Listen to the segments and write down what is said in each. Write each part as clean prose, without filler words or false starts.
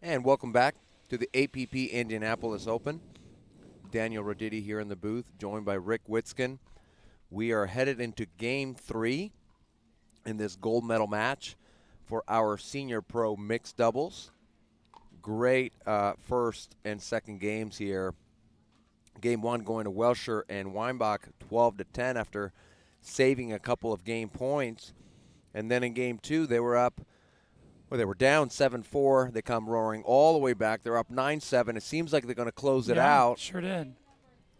And welcome back to the APP Indianapolis Open. Daniel Roditi here in the booth, joined by Rick Witzkin. We are headed into Game 3 in this gold medal match for our senior pro mixed doubles. Great first and second games here. Game 1 going to Welscher and Weinbach 12-10 after saving a couple of game points. And then in Game 2 they were up. Well, they were down 7-4. They come roaring all the way back. They're up 9-7. It seems like they're going to close it out. Sure did.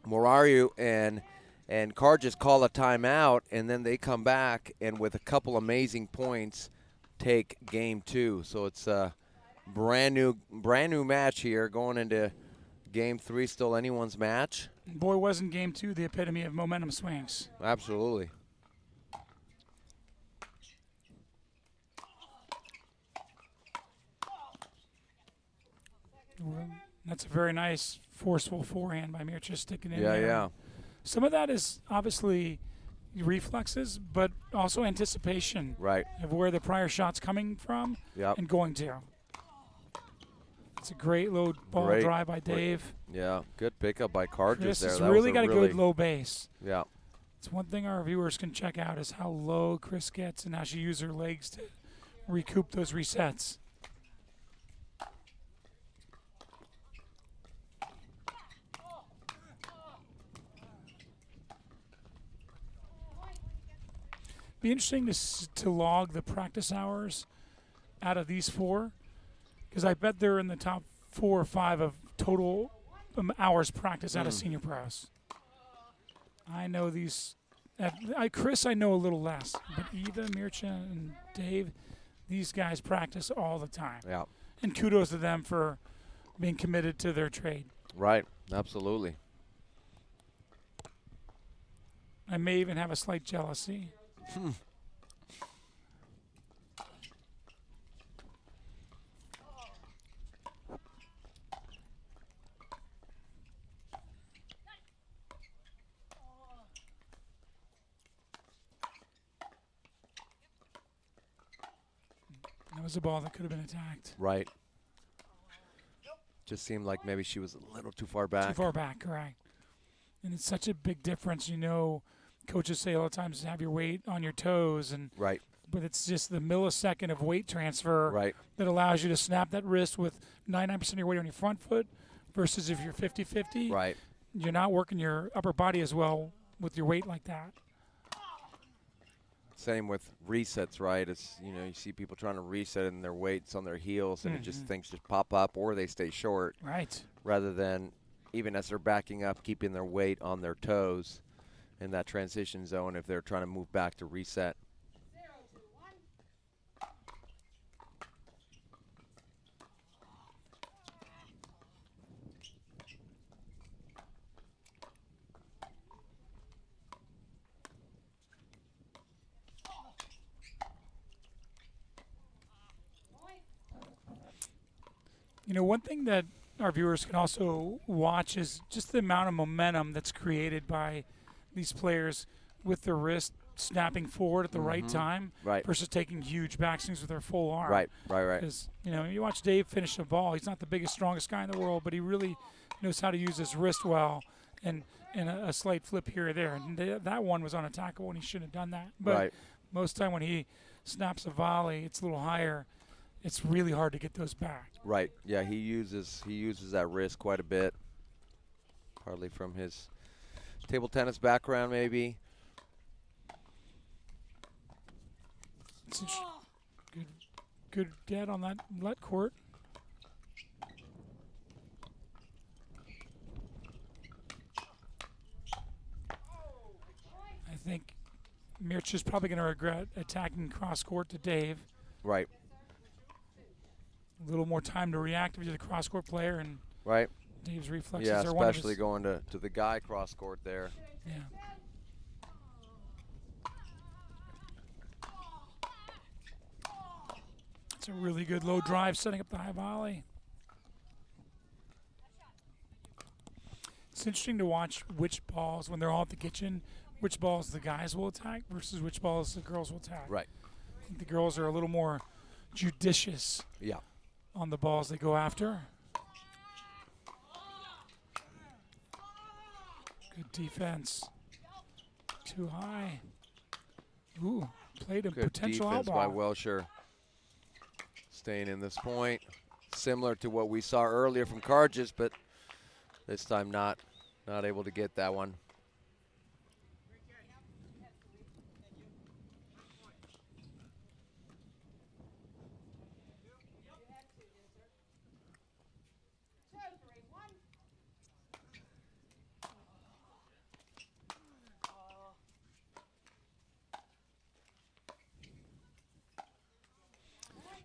Morariu and Carr just call a timeout, and then they come back and with a couple amazing points take Game 2. So it's a brand new match here going into Game 3. Still anyone's match. Boy, wasn't Game 2 the epitome of momentum swings. Absolutely. That's a very nice, forceful forehand by Mircea sticking in there. Yeah. Some of that is obviously reflexes, but also anticipation of where the prior shot's coming from and going to. It's a great low ball drive by Dave. Yeah, good pickup by Carr just there. Chris has really got a good low base. Yeah. It's one thing our viewers can check out is how low Chris gets and how she uses her legs to recoup those resets. Be interesting to log the practice hours out of these four, because I bet they're in the top 4 or 5 of total hours practice out of senior pros. I know these. Chris, I know a little less, but Eva, Mircea, and Dave, these guys practice all the time. Yeah. And kudos to them for being committed to their trade. Right. Absolutely. I may even have a slight jealousy. That was a ball that could have been attacked. Right. Just seemed like maybe she was a little too far back. Too far back, correct. And it's such a big difference, coaches say all the time, have your weight on your toes, but it's just the millisecond of weight transfer that allows you to snap that wrist with 99% of your weight on your front foot versus if you're 50-50, you're not working your upper body as well with your weight like that. Same with resets, right? It's you see people trying to reset and their weights on their heels, and things just pop up or they stay short. Right. Rather than even as they're backing up, keeping their weight on their toes in that transition zone if they're trying to move back to reset. One thing that our viewers can also watch is just the amount of momentum that's created by these players with their wrist snapping forward at the right time versus taking huge backswings with their full arm. Right. Because, you watch Dave finish a ball. He's not the biggest, strongest guy in the world, but he really knows how to use his wrist well and a slight flip here or there. And that one was unattackable, and he shouldn't have done that. But most time when he snaps a volley, it's a little higher. It's really hard to get those back. Right. Yeah, he uses that wrist quite a bit. Partly from his table tennis background, maybe. Good get on that let court. I think Mircea's probably going to regret attacking cross court to Dave. Right. A little more time to react if you're the cross court player, and Dave's reflexes are one of especially going to the guy cross court there. Yeah. It's a really good low drive setting up the high volley. It's interesting to watch which balls, when they're all at the kitchen, which balls the guys will attack versus which balls the girls will attack. Right. I think the girls are a little more judicious. Yeah. on the balls they go after. Good defense. Too high. Ooh, played a Good potential defense out by ball. Welsher. Staying in this point. Similar to what we saw earlier from Carges, but this time not able to get that one.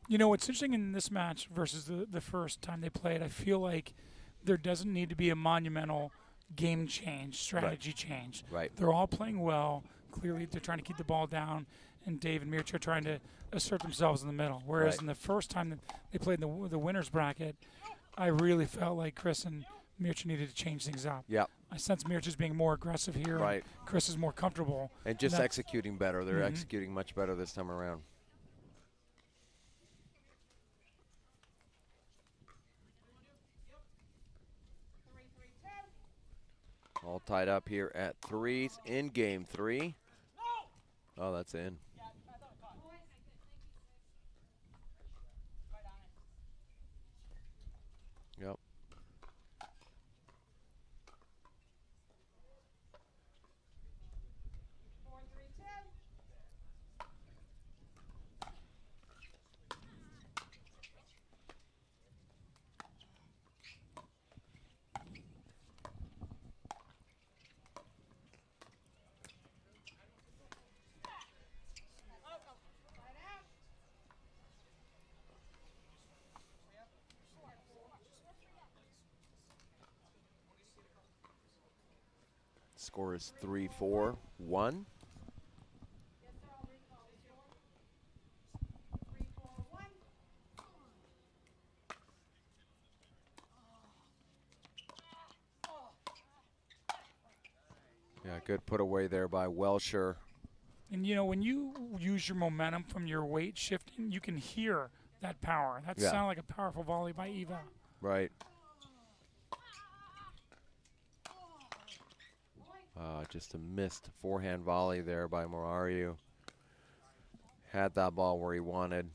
You know, what's interesting in this match versus the first time they played, I feel like there doesn't need to be a monumental game change, strategy change. Right. They're all playing well. Clearly, they're trying to keep the ball down, and Dave and Mircea are trying to assert themselves in the middle. Whereas Right. in the first time that they played in the winner's bracket, I really felt like Chris and Mircea needed to change things up. Yep. I sense Mircea's being more aggressive here. Right. And Chris is more comfortable. And just that- executing better. They're executing much better this time around. All tied up here at 3s in game 3. Oh, that's in. Yep. Score is 3-4-1. Yeah, good put away there by Welsher. And, you know, when you use your momentum from your weight shifting, you can hear that power. That Yeah. sounded like a powerful volley by Eva. Right. Just a missed forehand volley there by Morariu. Had that ball where he wanted.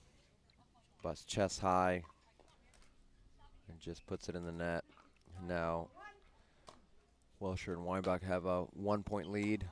Busts chest high. And just puts it in the net. Now, Welsher and Weinbach have a 1-point lead.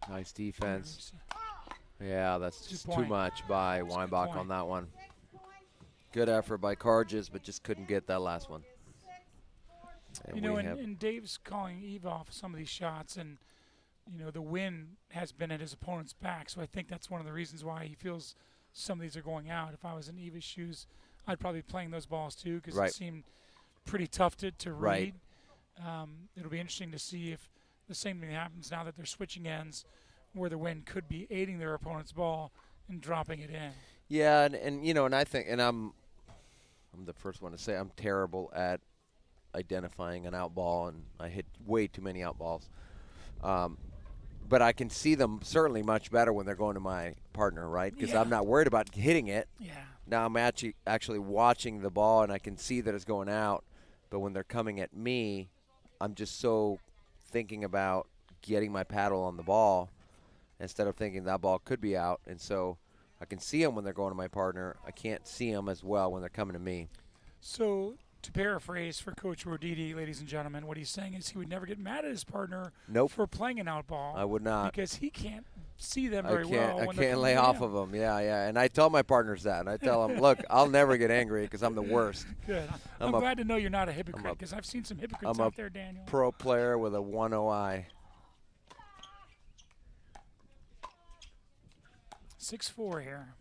Nice defense. Yeah, that's just too point. much by Weinbach point. on that one. Good effort by Carges, but just couldn't get that last one. And You know, we have and Dave's calling Eva off some of these shots, and, you know, the win has been at his opponent's back. So I think that's one of the reasons why he feels some of these are going out. If I was in Eva's shoes, I'd probably be playing those balls too, because Right. it seemed pretty tough to Right. read. It'll be interesting to see if the same thing happens now that they're switching ends, where the win could be aiding their opponent's ball and dropping it in. Yeah, and you know, and I think, and I'm the first one to say I'm terrible at identifying an out ball, and I hit way too many out balls. But I can see them certainly much better when they're going to my partner, right? Because Yeah. I'm not worried about hitting it. Yeah. Now I'm actually watching the ball, and I can see that it's going out. But when they're coming at me, I'm just so thinking about getting my paddle on the ball instead of thinking that ball could be out. And so I can see them when they're going to my partner. I can't see them as well when they're coming to me. So, to paraphrase for Coach Roditi, ladies and gentlemen, what he's saying is he would never get mad at his partner Nope. for playing an out ball. I would not. Because he can't see them I very well. I when they're can't coming lay to off him. of them. Yeah, yeah. And I tell my partners that. And I tell them, look, I'll never get angry because I'm the worst. Good. I'm I'm a- glad to know you're not a hypocrite, because I've seen some hypocrites I'm a out there, Daniel. Pro player with a 1-0 eye. 6-4 here.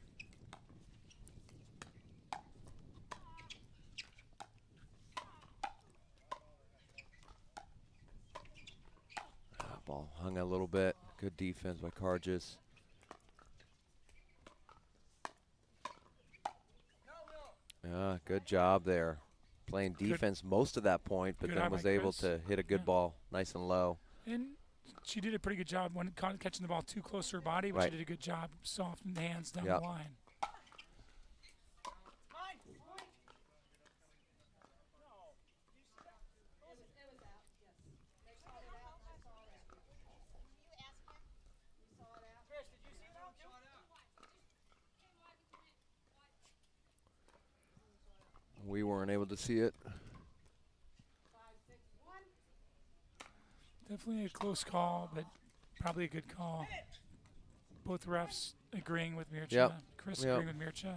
Ball hung a little bit. Good defense by Carges. Yeah, good job there. Playing defense most of that point, but then was able to hit a good ball nice and low. And she did a pretty good job when catching the ball too close to her body, but she did a good job softening the hands down the line. We weren't able to see it. Definitely a close call, but probably a good call. Both refs agreeing with Mircha. Yep. Chris agreeing with Mircha.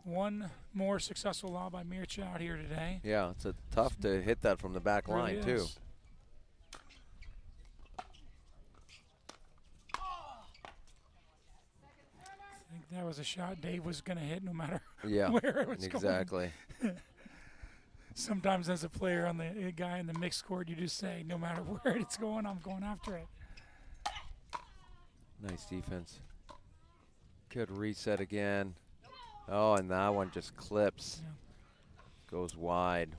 One more successful lob by Mircha out here today. Yeah, it's tough to hit that from the back line, too. I think that was a shot Dave was going to hit no matter Yeah, where it was exactly. going. Sometimes as a player on the guy in the mixed court, you just say, no matter where it's going, I'm going after it. Nice defense. Good reset again. Oh, and that one just clips. Yeah. Goes wide.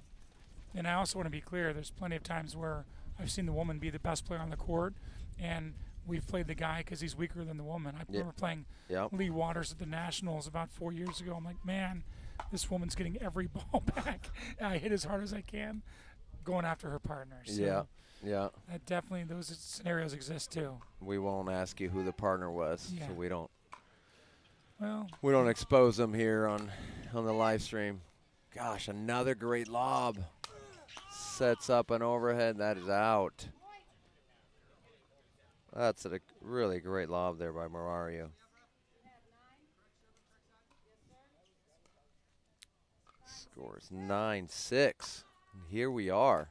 And I also want to be clear, there's plenty of times where I've seen the woman be the best player on the court, and we've played the guy because he's weaker than the woman. I remember playing Lee Waters at the Nationals about 4 years ago. I'm like, man, this woman's getting every ball back. And I hit as hard as I can, going after her partner. So yeah. That definitely, those scenarios exist too. We won't ask you who the partner was, so we don't. Well, we don't expose them here on the live stream. Gosh, another great lob. Sets up an overhead. That is out. That's a really great lob there by Marario. Scores 9-6. And here we are.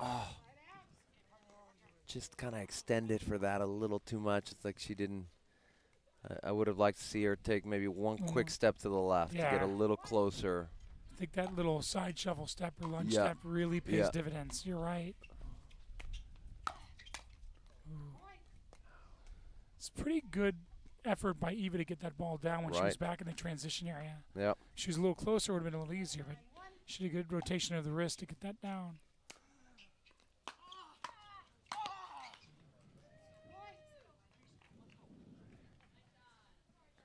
Oh. Just kind of extended for that a little too much. It's like she didn't. I would have liked to see her take maybe one quick step to the left to get a little closer. I think that little side shuffle step or lunge step really pays dividends. You're right. Ooh. It's pretty good effort by Eva to get that ball down when she was back in the transition area. Yep. She was a little closer, would have been a little easier, but she did a good rotation of the wrist to get that down.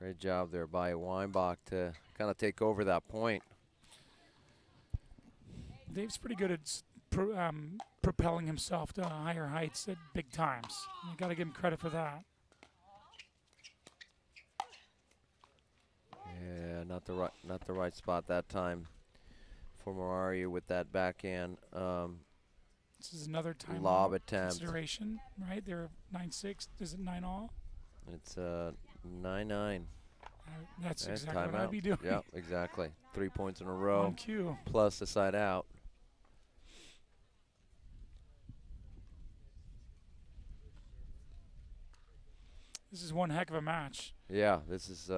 Great job there by Weinbach to kind of take over that point. Dave's pretty good at propelling himself to higher heights at big times. You got to give him credit for that. Yeah, not the right spot that time for Marario with that backhand. This is another time lob attempt. Consideration, right? They're 9-6. Is it 9-all? It's 9-9. That's exactly what I'd be doing. Yeah, exactly. 3 points in a row. On cue. Plus the side out. This is one heck of a match. Yeah, this is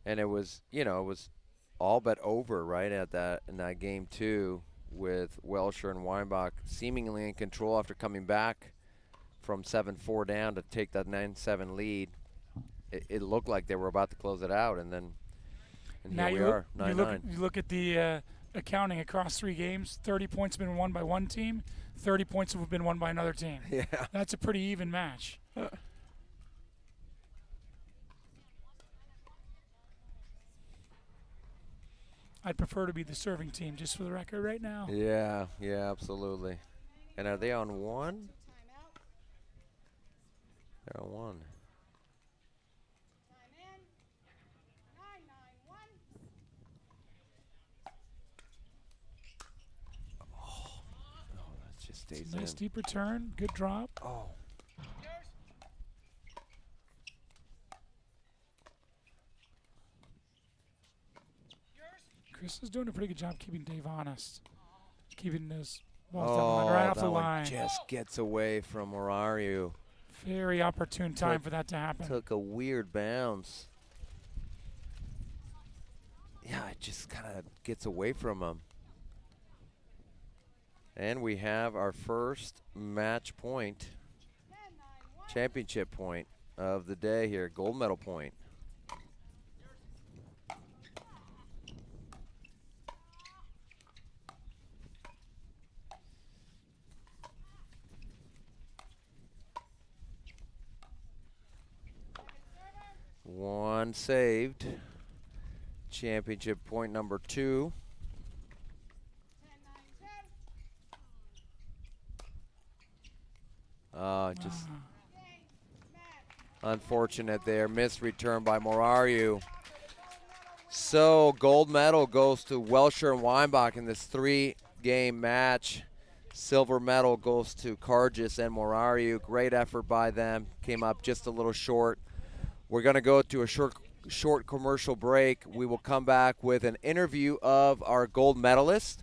and it was, it was all but over right in that game too, with Welsher and Weinbach seemingly in control after coming back from 7-4 down to take that 9-7 lead. It looked like they were about to close it out, and now here we are, 9-9. You look at the accounting across 3 games. 30 points have been won by one team. 30 points have been won by another team. Yeah, that's a pretty even match. I'd prefer to be the serving team, just for the record, right now. Yeah, absolutely. And are they on one? They're on one. It's a nice deep return, good drop. Oh. Chris is doing a pretty good job keeping Dave honest, keeping those balls down the line, right off the line. Just gets away from Marario. Very opportune time for that to happen. Took a weird bounce. Yeah, it just kind of gets away from him. And we have our first match point, championship point of the day here, gold medal point. One saved. Championship point number 2. Just unfortunate there. Missed return by Morariu. So gold medal goes to Welsher and Weinbach in this 3-game match. Silver medal goes to Cargis and Morariu. Great effort by them. Came up just a little short. We're going to go to a short commercial break. We will come back with an interview of our gold medalist.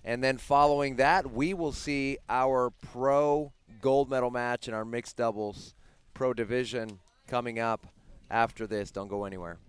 And then following that, we will see our pro gold medal match in our mixed doubles pro division coming up after this. Don't go anywhere.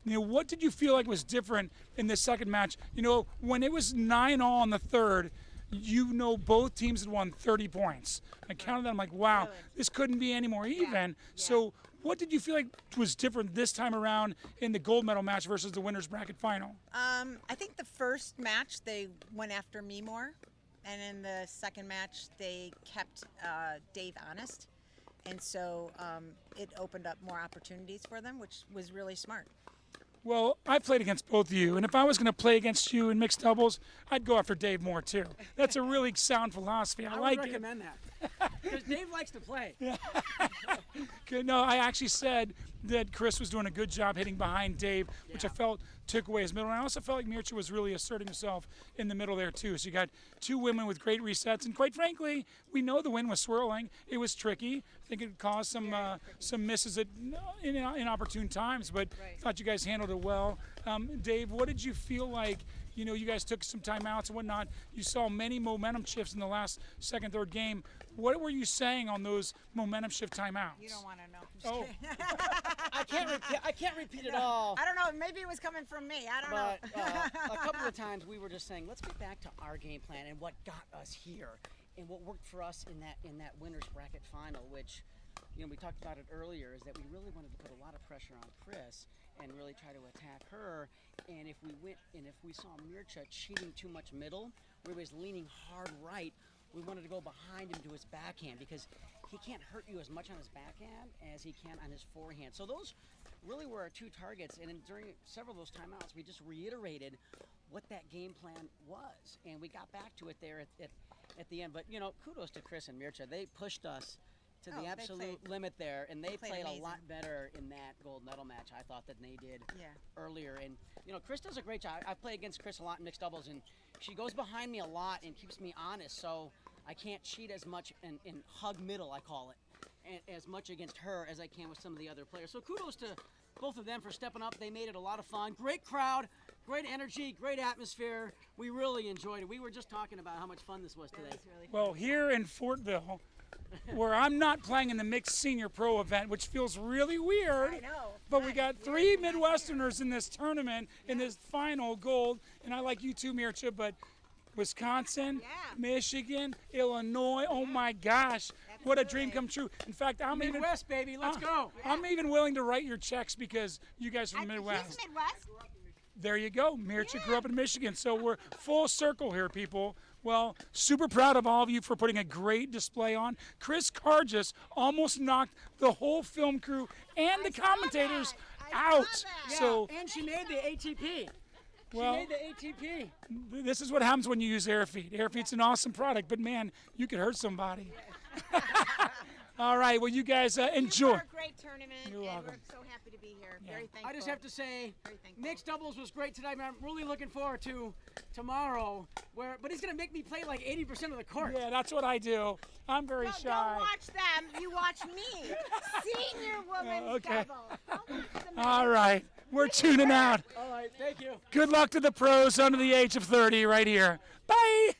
What did you feel like was different in the second match? When it was 9-all in the third, both teams had won 30 points. I counted that. I'm like, wow, Really? this couldn't be any more even. Yeah. So what did you feel like was different this time around in the gold medal match versus the winners bracket final? I think the first match they went after me more, and in the second match they kept Dave honest, and so it opened up more opportunities for them, which was really smart. Well, I played against both of you, and if I was going to play against you in mixed doubles, I'd go after Dave more too. That's a really sound philosophy. I like would it. recommend that. Because Dave likes to play. Good. No, I actually said that Chris was doing a good job hitting behind Dave, which I felt took away his middle. And I also felt like Mircea was really asserting himself in the middle there too. So you got two women with great resets, and quite frankly, we know the wind was swirling. It was tricky. I think it caused some misses at inopportune times, but I thought you guys handled it well. Dave, what did you feel like? You guys took some timeouts and whatnot. You saw many momentum shifts in the last second, third game. What were you saying on those momentum shift timeouts? You don't want to know. Oh, I can't repeat it all. I don't know. Maybe it was coming from me. I don't But know. a couple of times we were just saying, let's get back to our game plan and what got us here, and what worked for us in that winners bracket final, which we talked about it earlier, is that we really wanted to put a lot of pressure on Chris and really try to attack her. And if we saw Mircea cheating too much middle, where he was leaning hard right, we wanted to go behind him to his backhand, because he can't hurt you as much on his backhand as he can on his forehand. So those really were our two targets. And during several of those timeouts, we just reiterated what that game plan was, and we got back to it there at the end. But kudos to Chris and Mircea. They pushed us to the absolute limit there, and they played amazing. a lot better in that gold medal match, I thought, than they did earlier. And Chris does a great job. I play against Chris a lot in mixed doubles, and she goes behind me a lot and keeps me honest, so I can't cheat as much and hug middle, I call it, and as much against her as I can with some of the other players. So kudos to both of them for stepping up. They made it a lot of fun. Great crowd, great energy, great atmosphere. We really enjoyed it. We were just talking about how much fun this was today. Really well, here in Fortville, where I'm not playing in the mixed senior pro event, which feels really weird. I know. But we got three Midwesterners in this tournament, in this final gold, and I like you too, Mircea, but Wisconsin, Michigan, Illinois, oh my gosh, what a dream come true. In fact, Midwest, baby, let's go. I'm even willing to write your checks because you guys are from the Midwest. He's Midwest. There you go. Mircea grew up in Michigan, so we're full circle here, people. Well, super proud of all of you for putting a great display on. Chris Cargis almost knocked the whole film crew and the commentators out. Yeah, So, and she made the ATP. well, She made the ATP. this is what happens when you use AirFeed. AirFeed's an awesome product, but man, you could hurt somebody. All right, well, you guys enjoy. You were a great tournament, You're and welcome. we're so happy to be here. Very thankful. I just have to say, Very thankful. mixed doubles was great tonight, man. I'm really looking forward to tomorrow, but he's gonna make me play like 80% of the court. Yeah, that's what I do. I'm very Don't shy. watch them. You watch me. Senior women's Okay. double. Don't watch the All right, we're tuning out. All right, thank you. Good luck to the pros under the age of 30 right here. Bye.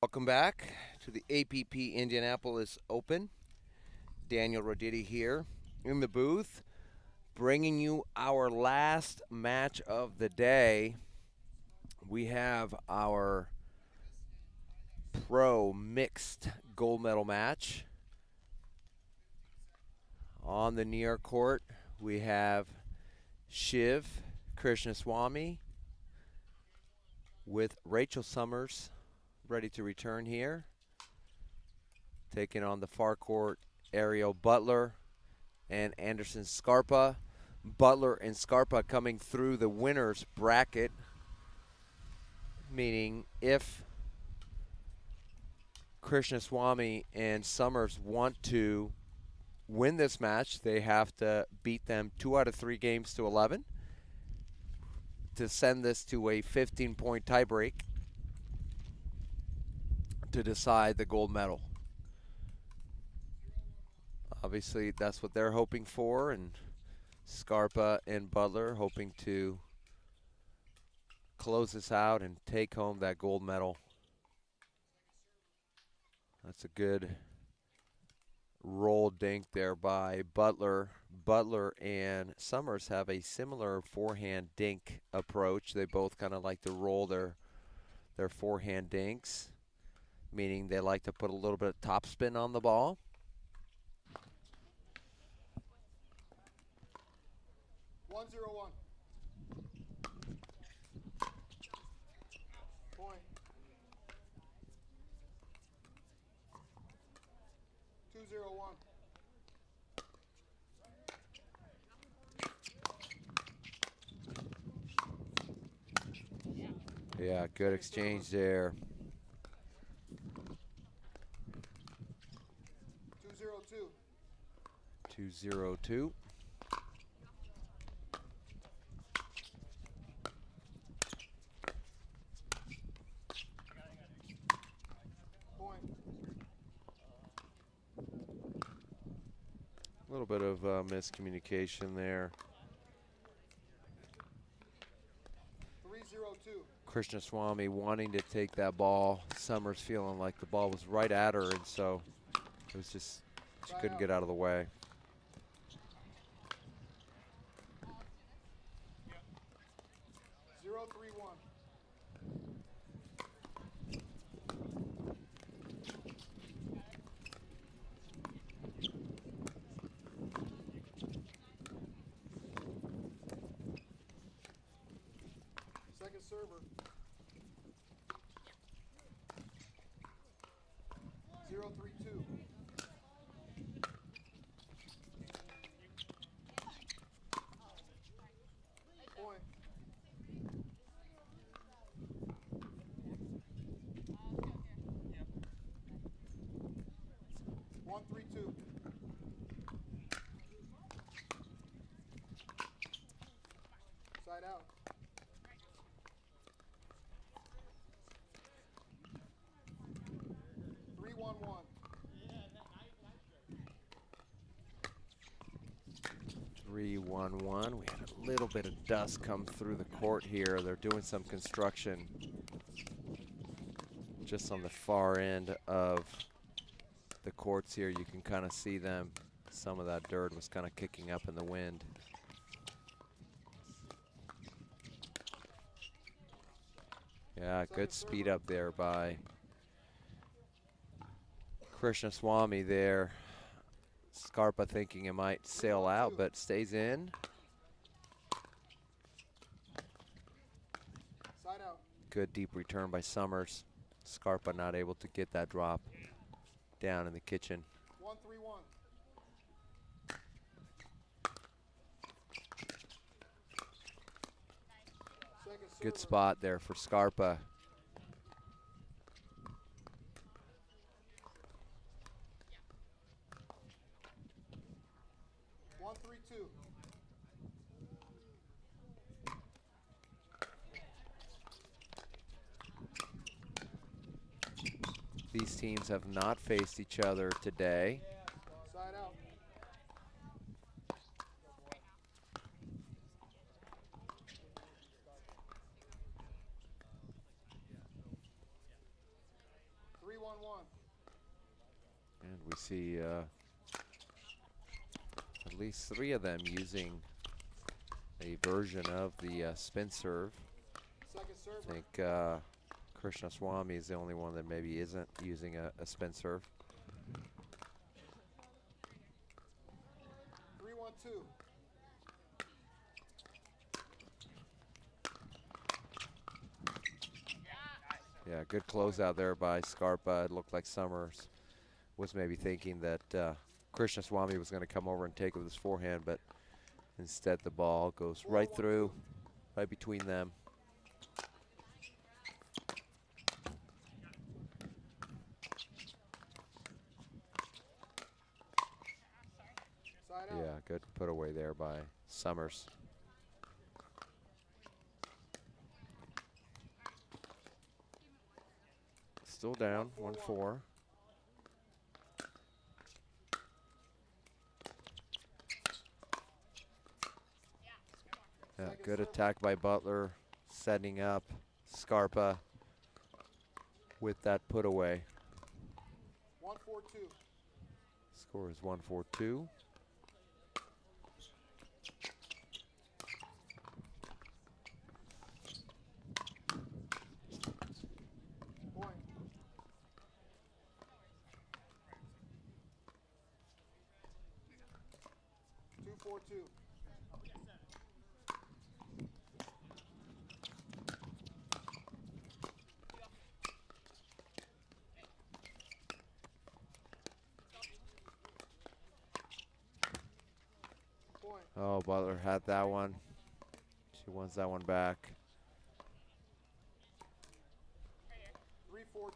Welcome back to the APP Indianapolis Open. Daniel Roditi here in the booth, bringing you our last match of the day. We have our pro mixed gold medal match. On the near court, we have Shiv Krishnaswamy with Rachel Summers ready to return here. Taking on the far court, Ariel Butler and Anderson Scarpa. Butler and Scarpa coming through the winner's bracket, meaning if Krishnaswamy and Summers want to win this match, they have to beat them 2 out of 3 games to 11 to send this to a 15-point tiebreak to decide the gold medal. Obviously, that's what they're hoping for, and Scarpa and Butler hoping to close this out and take home that gold medal. That's a good roll dink there by Butler. Butler and Summers have a similar forehand dink approach. They both kind of like to roll their forehand dinks, meaning they like to put a little bit of topspin on the ball. Point. 2-0-1. Yeah, good exchange there. 2-0-2. 2-0-2. Point. A little bit of miscommunication there. 3-0-2. Krishnaswamy wanting to take that ball. Summers feeling like the ball was right at her, and so it was just She couldn't get out of the way. Zero, 3-1. Second server. 0-3-2. Point. 1-3-2. Side out. 3-1-1. 3-1-1. We had a little bit of dust come through the court here. They're doing some construction just on the far end of the courts here. You can kind of see them. Some of that dirt was kind of kicking up in the wind. Yeah, good speed up there by Krishnaswamy there. Scarpa thinking it might sail out, but stays in. Side out. Good deep return by Summers. Scarpa not able to get that drop down in the kitchen. 1-3-1. Second Good server. spot there for Scarpa. 1-3-2. These teams have not faced each other today. Side out. 3-1-1. And we see at least 3 of them using a version of the spin serve. Second I server. think Krishnaswamy is the only one that maybe isn't using a spin serve. 3-1-2. Yeah, good closeout there by Scarpa. It looked like Summers was maybe thinking that Krishnaswamy was going to come over and take it with his forehand, but instead the ball goes right through, right between them. Side out. Yeah, good put away there by Summers. Still down, 1-4. Yeah, good attack by Butler, setting up Scarpa with that put away. 1-4-2. Score is 1-4-2. Point. 2-4-2. Point. Oh, Butler had that one. She wants that one back. 3-4-2.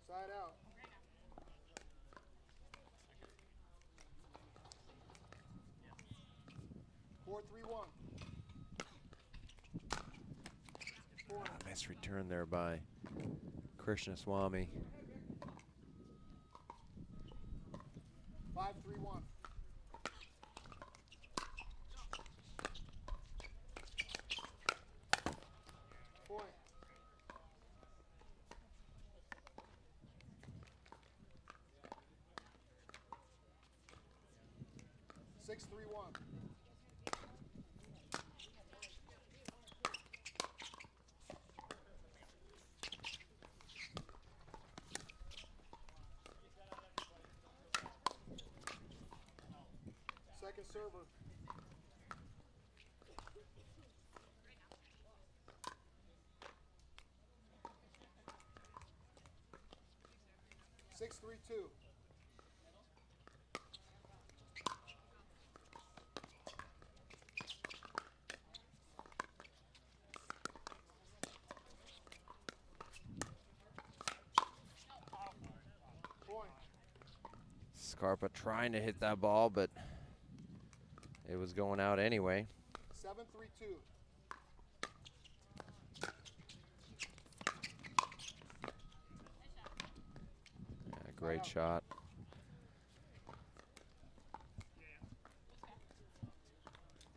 Side out. 4-3-1. Point. Nice return there by Krishnaswamy. 5-3-1. Point. 6-3-1. Second server. Six, 3-2. Point. Scarpa trying to hit that ball, but it was going out anyway. 7-3-2. Yeah, great shot.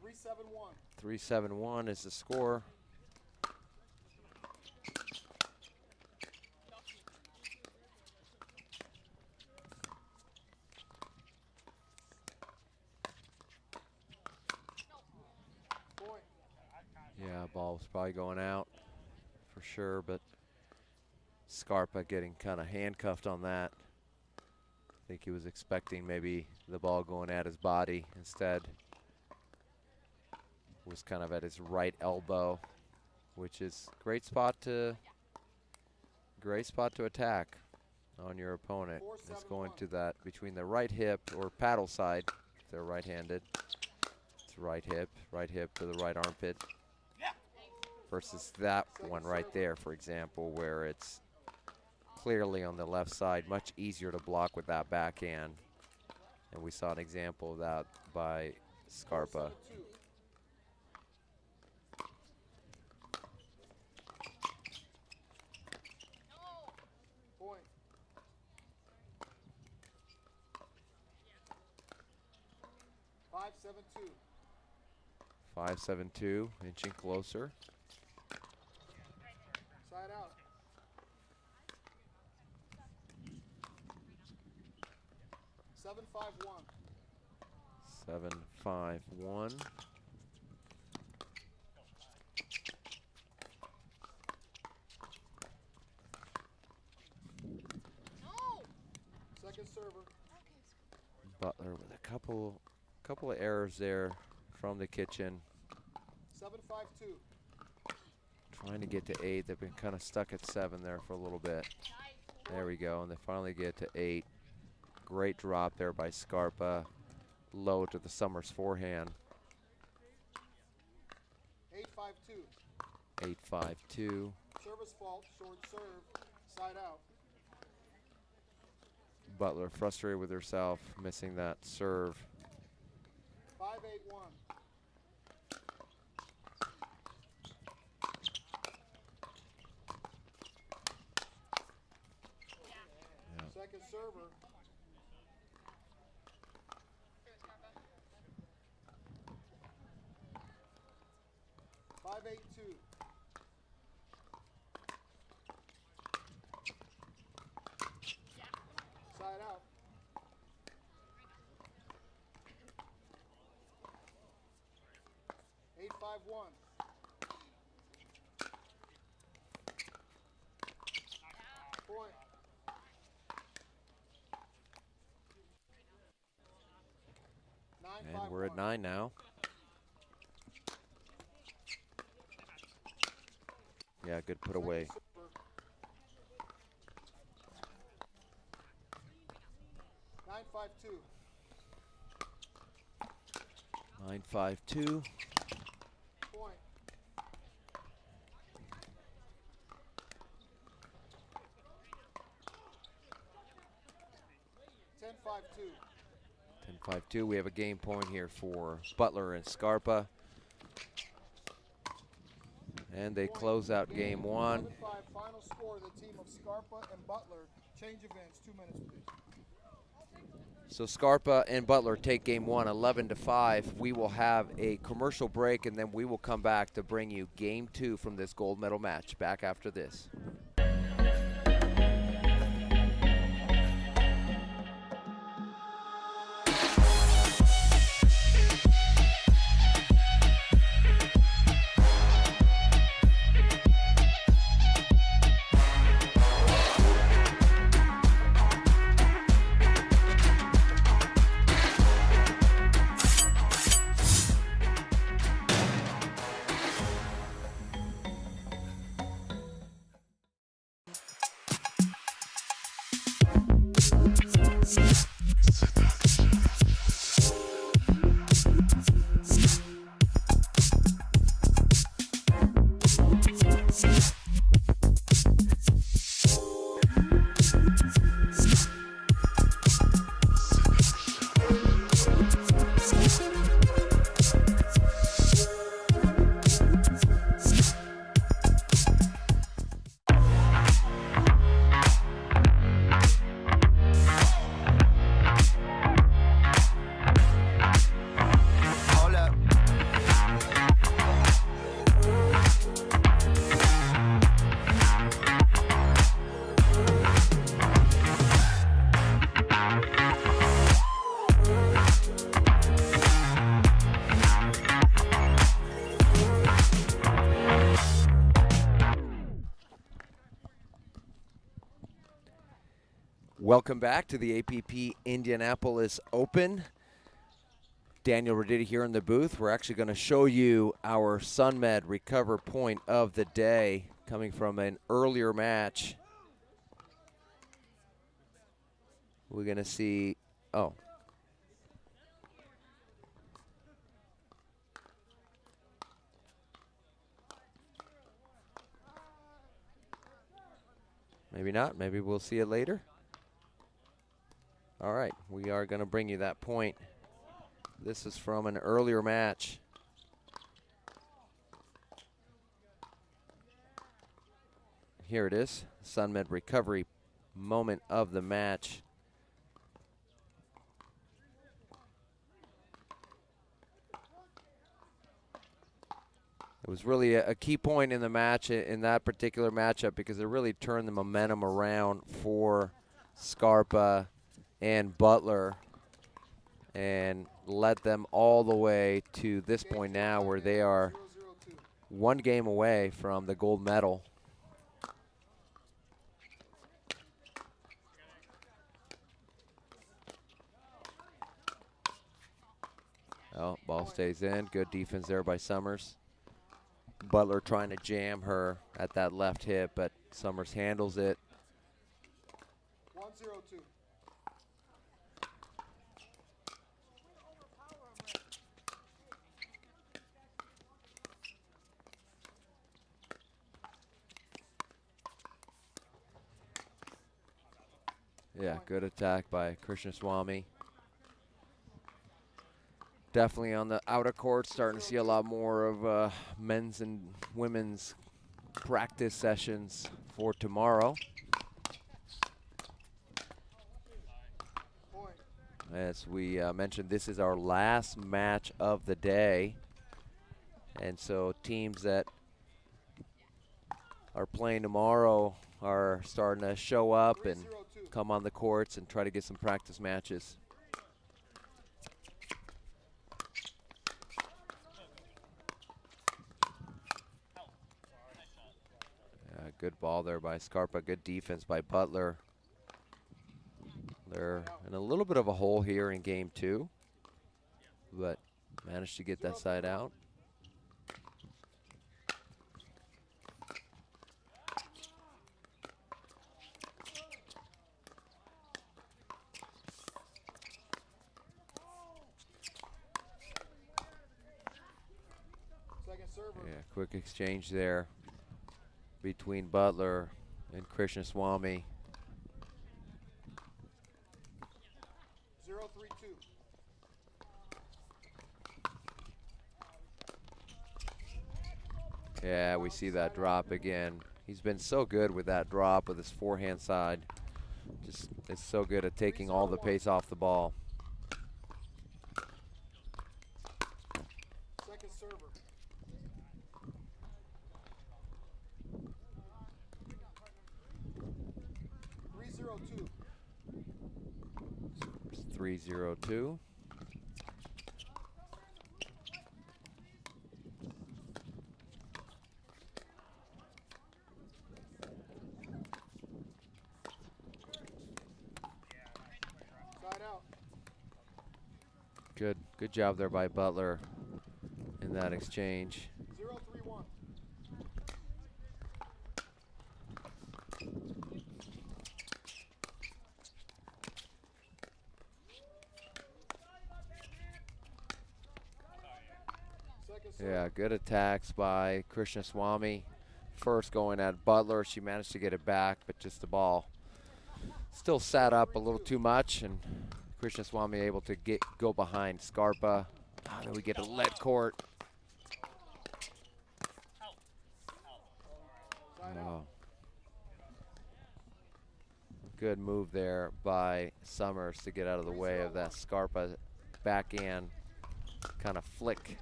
3-7-1. 3-7-1 is the score. Point. Yeah, ball was probably going out for sure, but Scarpa getting kind of handcuffed on that. I think he was expecting maybe the ball going at his body. Instead, was kind of at his right elbow, which is great spot to attack on your opponent. It's going to that between the right hip or paddle side if they're right-handed. It's right hip to the right armpit. Versus that one right there, for example, where it's clearly on the left side, much easier to block with that backhand. And we saw an example of that by Scarpa. 4-7-2. Point. 5-7-2. 5-7-2, inching closer. Side out. 7-5-1. 7-5-1. Second server. Butler with a couple of errors there from the kitchen. 7-5-2. Trying to get to 8. They've been kind of stuck at 7 there for a little bit. There we go, and they finally get to 8. Great drop there by Scarpa. Low to the Summers forehand. 8-5-2. 8-5-2. Service fault, short serve, side out. Butler frustrated with herself, missing that serve. 5-8-1. Second server. 5-8-2. Side out. 8-5-1. Point. And we're at 9 now. Yeah, good put away. 9-5-2. 9-5-2. Point. 10-5-2. 10-5-2. We have a game point here for Butler and Scarpa. And they close out game 1. 11-5 final score, the team of Scarpa and Butler. Change events, 2 minutes, please. So Scarpa and Butler take game 1, 11-5. We will have a commercial break, and then we will come back to bring you game 2 from this gold medal match. Back after this. Hold up. Welcome back to the APP Indianapolis Open. Daniel Roditi here in the booth. We're actually going to show you our SunMed Recover point of the day coming from an earlier match. We're going to see, oh. Maybe not. Maybe we'll see it later. All right, we are going to bring you that point. This is from an earlier match. Here it is, SunMed recovery moment of the match. It was really a key point in the match, in that particular matchup, because it really turned the momentum around for Scarpa and Butler and led them all the way to this point now where they are 1 game away from the gold medal. Oh, ball stays in. Good defense there by Summers. Butler trying to jam her at that left hip, but Summers handles it. 1-0-2. Yeah, good attack by Krishnaswamy. Definitely on the outer court, starting to see a lot more of men's and women's practice sessions for tomorrow. As we mentioned, this is our last match of the day. And so teams that are playing tomorrow are starting to show up and come on the courts and try to get some practice matches. Good ball there by Scarpa. Good defense by Butler. They're in a little bit of a hole here in game 2, but managed to get that side out. Second server. Yeah, quick exchange there between Butler and Krishnaswamy. 0-3-2. Yeah, we see that drop again. He's been so good with that drop with his forehand side. Just is so good at taking all the pace off the ball. Second server. 3-0-2. 3-0-2. Side out. Good job there by Butler in that exchange. 0-3-1. Second server. Yeah, good attacks by Krishnaswamy. first going at Butler. She managed to get it back, but just the ball still sat up a little too much, and Krishnaswamy able to go behind Scarpa. Then we get a lead court. Oh. Good move there by Summers to get out of the way of that Scarpa backhand kind of flick.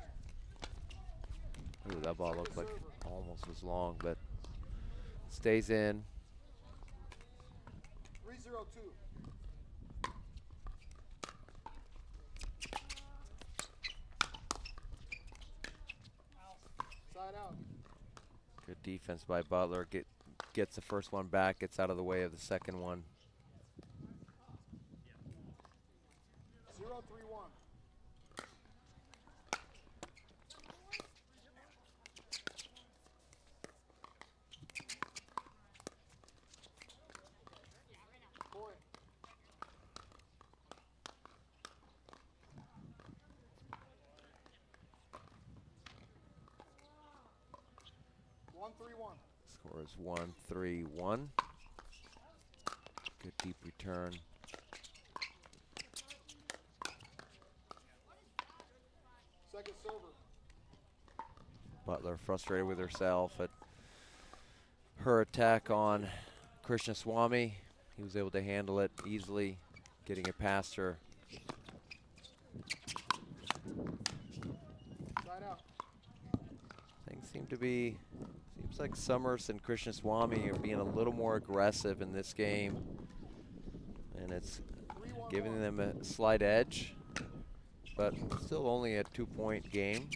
Ooh, that ball looked like almost as long, but stays in. 3-0-2. Side out. Good defense by Butler. Gets the first one back, gets out of the way of the second one. 0-3-1. Point. One, 3-1. Score is 1-3-1. Good deep return. Second server. Butler frustrated with herself at her attack on Krishnaswamy. He was able to handle it easily, getting it past her. Side out. Things seems like Summers and Krishnaswamy are being a little more aggressive in this game, and it's 3-1-1. giving them a slight edge, but still only a 2-point game.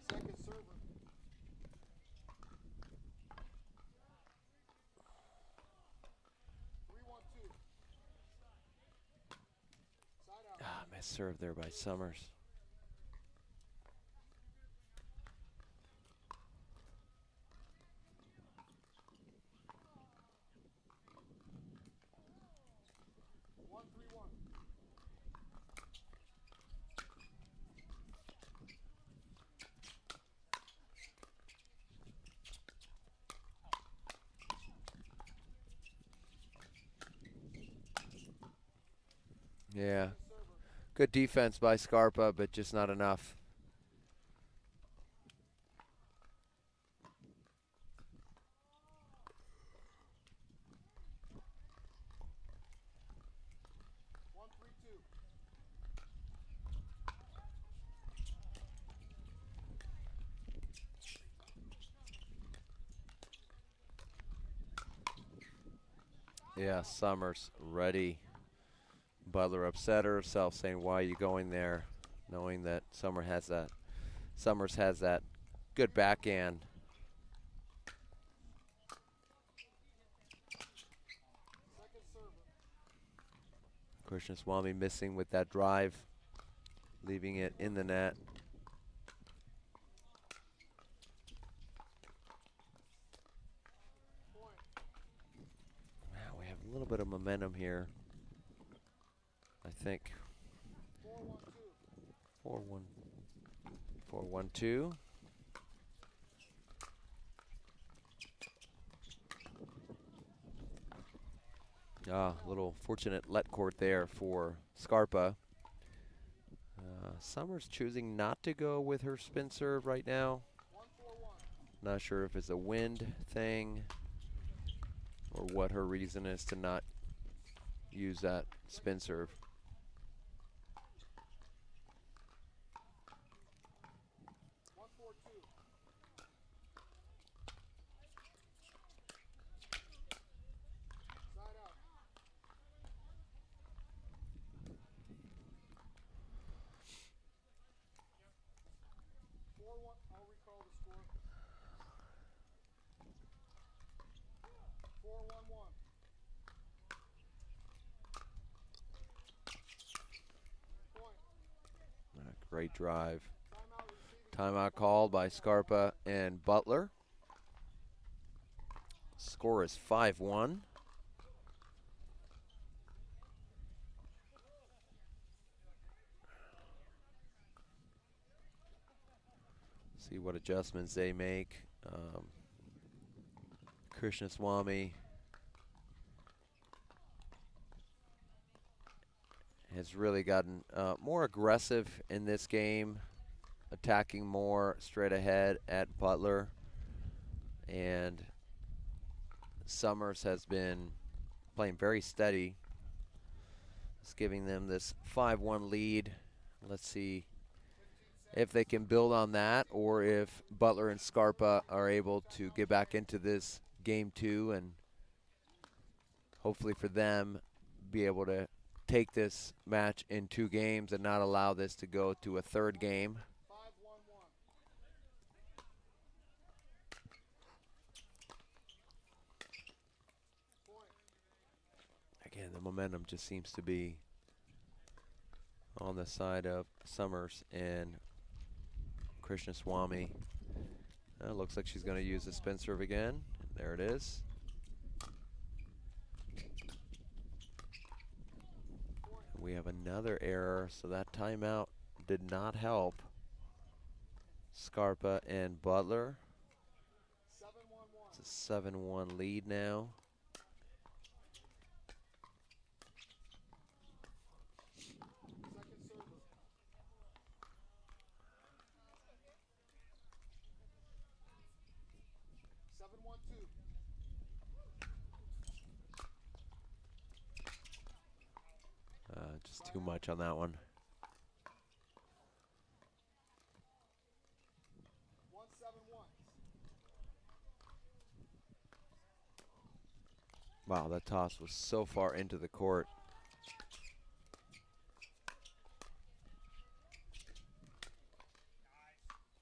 Second server. Nice serve there by Summers. Yeah. Good defense by Scarpa, but just not enough. Yeah, Summers ready. Butler upset herself, saying, "Why are you going there?" Knowing that Summers has that good backhand. Krishnaswamy missing with that drive, leaving it in the net. Wow, we have a little bit of momentum here, I think. 4-1. 4-1-2. Little fortunate let court there for Scarpa. Summers choosing not to go with her spin serve right now. Not sure if it's a wind thing or what her reason is to not use that spin serve. I'll recall the score. 4-1-1. Point. Great drive. Timeout called by Scarpa and Butler. Score is 5-1. See what adjustments they make. Krishnaswamy has really gotten more aggressive in this game, attacking more straight ahead at Butler. And Summers has been playing very steady. It's giving them this 5-1 lead. Let's see if they can build on that or if Butler and Scarpa are able to get back into this game 2 and hopefully for them be able to take this match in 2 games and not allow this to go to a 3rd game. 5-1-1. Again, the momentum just seems to be on the side of Summers and Krishnaswamy. Looks like she's going to use the spin serve again. There it is. We have another error, so that timeout did not help Scarpa and Butler. 7-1-1. It's a 7-1 lead now. Second server. Seven, 1-2. Just too much on that one. 1-7-1. Wow, that toss was so far into the court.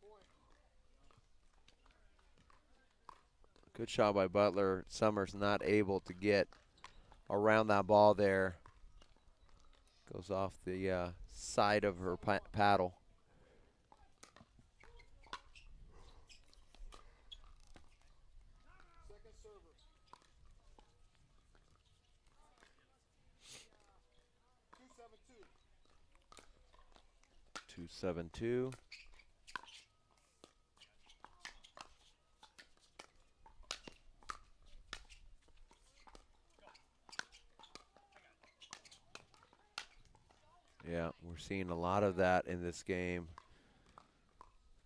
Point. Good shot by Butler. Summers not able to get around that ball there. Goes off the side of her paddle. Second server. 2-7-2. 2-7-2. Yeah, we're seeing a lot of that in this game.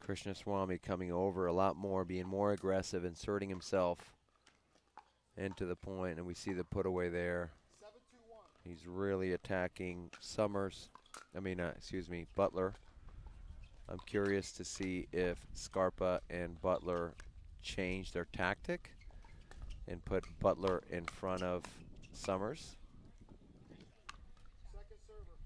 Krishnaswamy coming over a lot more, being more aggressive, inserting himself into the point, and we see the put away there. 7-2-1. He's really attacking Summers. Butler. I'm curious to see if Scarpa and Butler change their tactic and put Butler in front of Summers. Second server.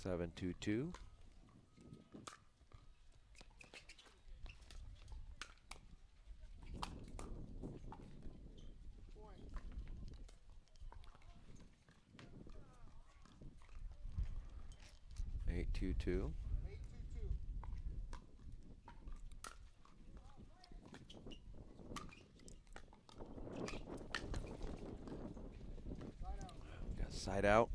7-2-2. 7-2-2. Point. 8-2-2. 8-2-2. Side out. Got side out.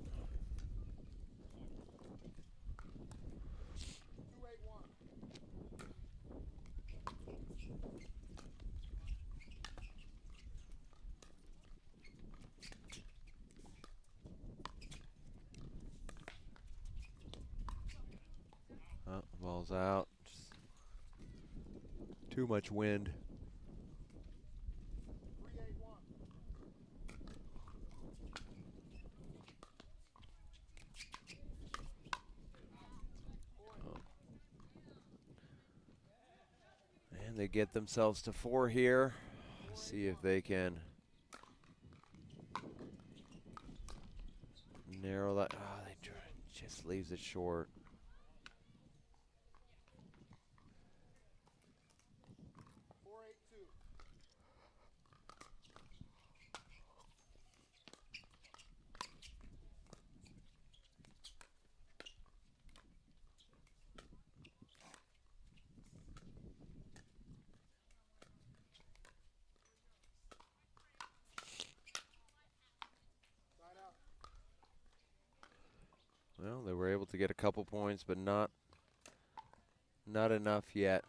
2-8-1. Ball's out. Just too much wind. 3-8-1. And they get themselves to 4 here. See if they can narrow that. Oh, just leaves it short. 4-8-2. Side out. Well, they were able to get a couple points, but not Not enough yet.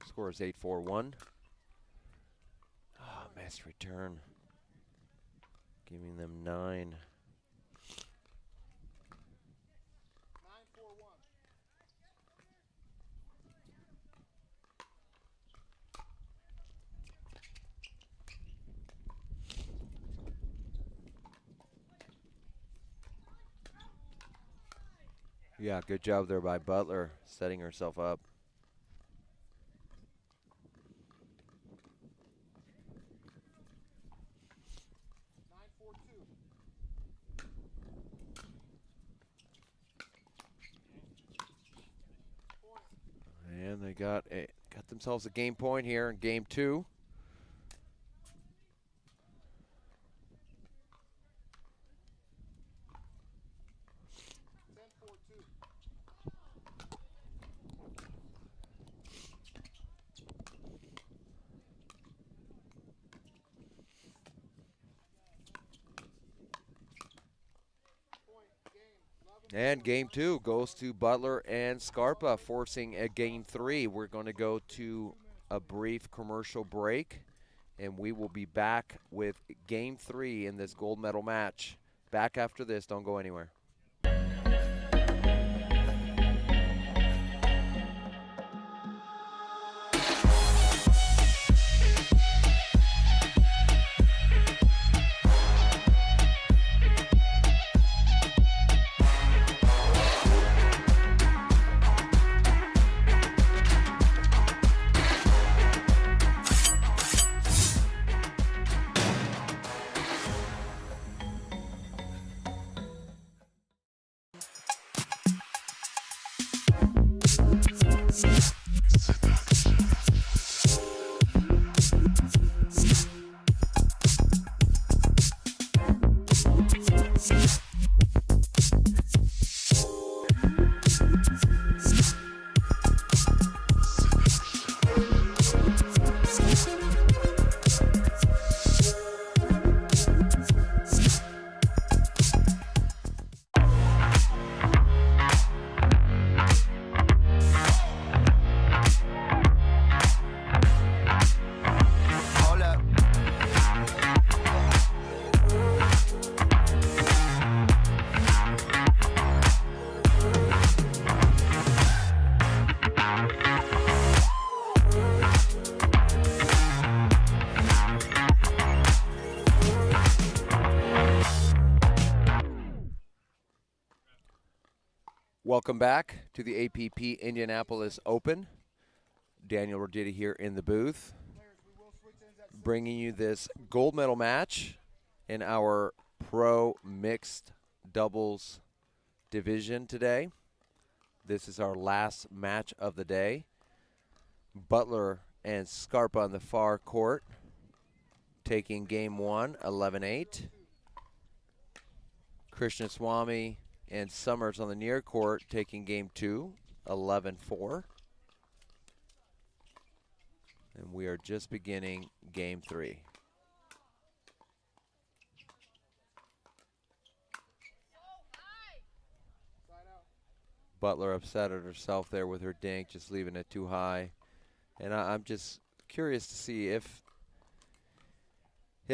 Score is 8-4-1. Ah, missed return. Giving them 9. 9-4-1. Yeah, good job there by Butler, setting herself up. 9-4-2. And they got themselves a game point here in game 2. And game 2 goes to Butler and Scarpa, forcing a game 3. We're going to go to a brief commercial break, and we will be back with game 3 in this gold medal match. Back after this. Don't go anywhere. Welcome back to the APP Indianapolis Open. Daniel Roditi here in the booth, bringing you this gold medal match in our pro mixed doubles division today. This is our last match of the day. Butler and Scarpa on the far court, taking game 1, 11-8. Krishnaswamy and Summers on the near court, taking game 2, 11-4. And we are just beginning game 3. Butler upset at herself there with her dink, just leaving it too high. And I'm just curious to see if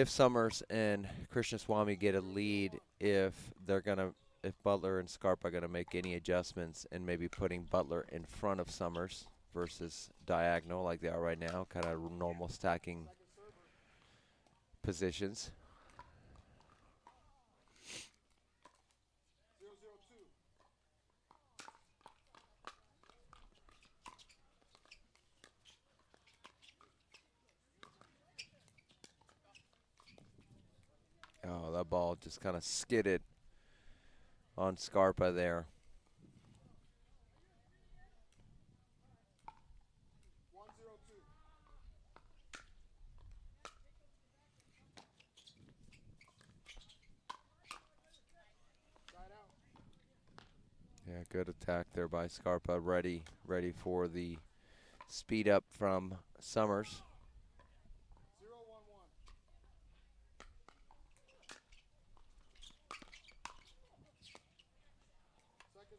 Summers and Krishnaswamy get a lead, if Butler and Scarpa are going to make any adjustments and maybe putting Butler in front of Summers versus diagonal like they are right now, kind of normal stacking positions. 0-2. Oh, that ball just kind of skidded on Scarpa there. 1-0-2. Side out. Yeah, good attack there by Scarpa, ready for the speed up from Summers. 0-1-1.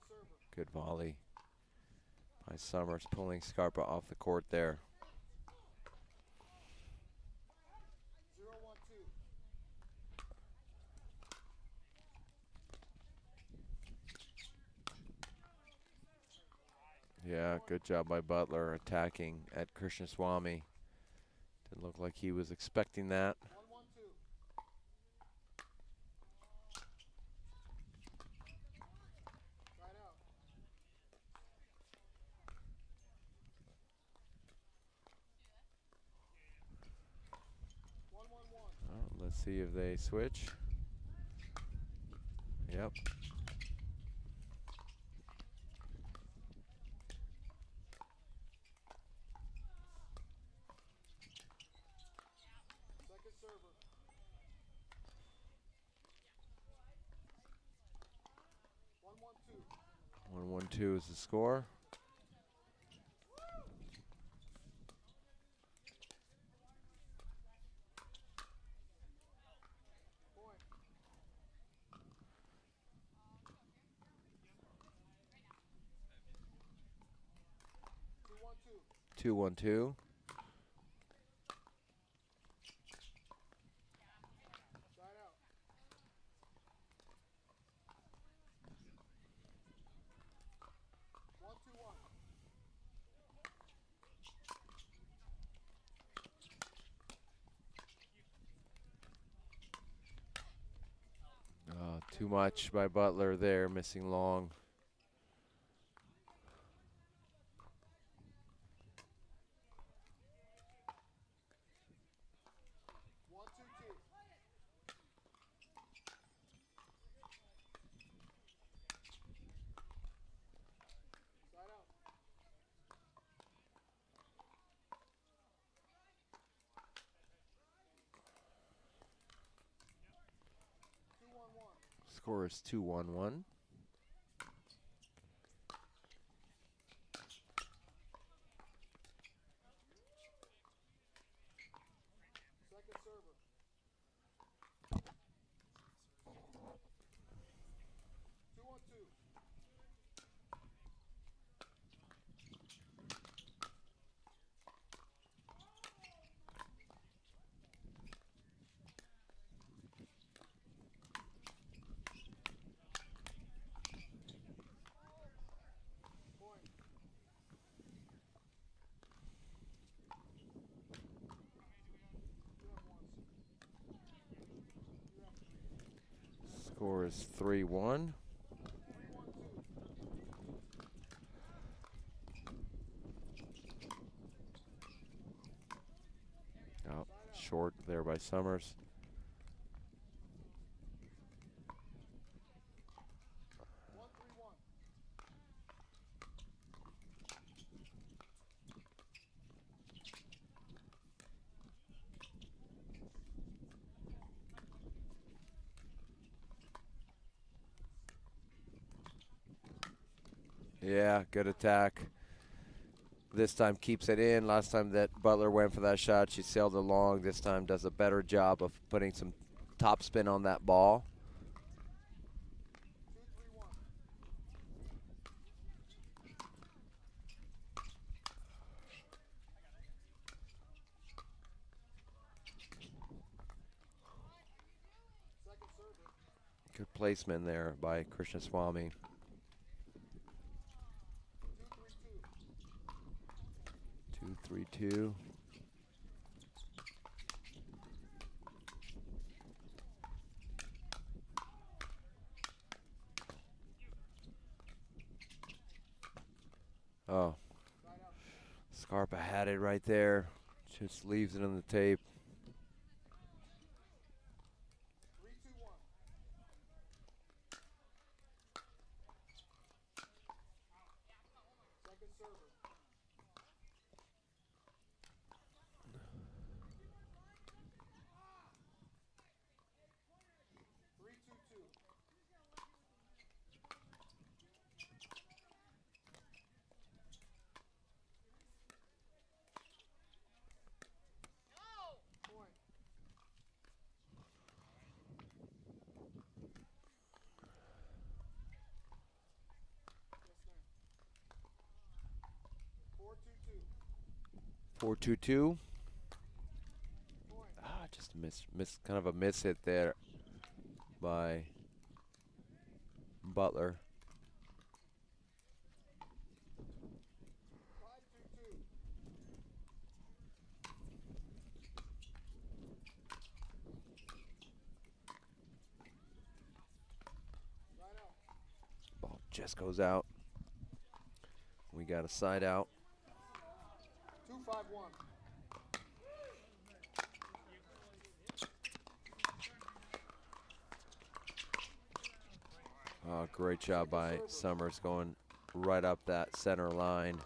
server. Good volley by Summers, pulling Scarpa off the court there. 0-1-2. Yeah, good job by Butler attacking at Krishnaswamy. Didn't look like he was expecting that. 1-1-2. Side out. 1-1-1. Let's see if they switch. Yep. Second server. 1-1-2. 1-1-2 is the score. Point. 2-1-2. 2-1-2. Side out. 1-2-1. Too much by Butler there, missing long. 1-2-2. Side out. 2-1-1. Score is 2-1-1. Second server. 2-1-2. Point. You have once. You have three. Score is 3-1. 3-1-2. Oh, short there by Summers. 1-3-1. Yeah, good attack. This time keeps it in. Last time that Butler went for that shot, she sailed along. This time does a better job of putting some top spin on that ball. 2-3-1. Second server. Good placement there by Krishnaswamy. 2-3-2. 2-3-2. Oh, Side out. Scarpa had it right there. Just leaves it on the tape. 3-2-1. Second server. 3-2-2. 4-2-2. Just a miss, kind of a miss hit there by Butler. 5-2-2. Right out. Ball just goes out. We got a side out. 2-5-1. Oh, great job by Summers going right up that center line.